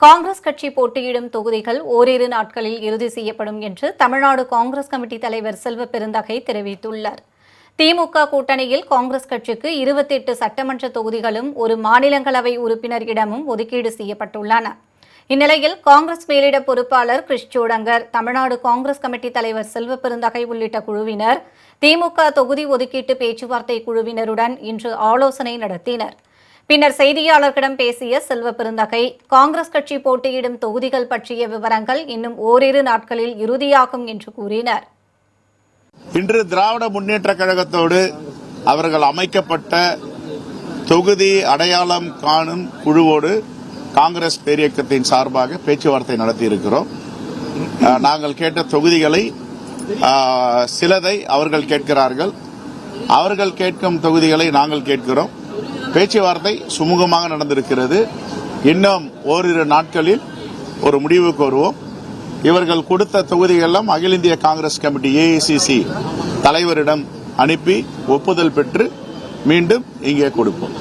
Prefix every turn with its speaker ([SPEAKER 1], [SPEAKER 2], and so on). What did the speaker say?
[SPEAKER 1] காங்கிரஸ் கட்சி போட்டியிடும் தொகுதிகள் ஓரிரு நாட்களில் இறுதி செய்யப்படும் என்று தமிழ்நாடு காங்கிரஸ் கமிட்டி தலைவர் செல்வ பெருந்தகை தெரிவித்துள்ளார். திமுக கூட்டணியில் காங்கிரஸ் கட்சிக்கு 28 சட்டமன்ற தொகுதிகளும் ஒரு மாநிலங்களவை உறுப்பினர் இடமும் ஒதுக்கீடு செய்யப்பட்டுள்ளன. இந்நிலையில் காங்கிரஸ் மேலிட பொறுப்பாளர் கிறிஸ் சோடங்கர், தமிழ்நாடு காங்கிரஸ் கமிட்டி தலைவர் செல்வ பெருந்தகை உள்ளிட்ட குழுவினர் திமுக தொகுதி ஒதுக்கீட்டு பேச்சுவார்த்தை குழுவினருடன் இன்று ஆலோசனை நடத்தினர். பின்னர் செய்தியாளர்களிடம் பேசிய செல்வ பெருந்தகை, காங்கிரஸ் கட்சி போட்டியிடும் தொகுதிகள் பற்றிய விவரங்கள் இன்னும் ஓரிரு நாட்களில் இறுதியாகும் என்று கூறினார்.
[SPEAKER 2] இன்று திராவிட முன்னேற்ற கழகத்தோடு அவர்கள் அமைக்கப்பட்ட தொகுதி அடையாளம் காணும் குழுவோடு காங்கிரஸ் பேரியக்கத்தின் சார்பாக பேச்சுவார்த்தை நடத்தியிருக்கிறோம். நாங்கள் கேட்ட தொகுதிகளை சிலதை அவர்கள் கேட்கிறார்கள், அவர்கள் கேட்கும் தொகுதிகளை நாங்கள் கேட்கிறோம். பேச்சுவார்த்தை சுமூகமாக நடந்திருக்கிறது. இன்னும் ஓரிரு நாட்களில் ஒரு முடிவுக்கு வருவோம். இவர்கள் கொடுத்த தொகுதிகளெல்லாம் அகில இந்திய காங்கிரஸ் கமிட்டி AICC தலைவரிடம் அனுப்பி ஒப்புதல் பெற்று மீண்டும் இங்கே கொடுப்போம்.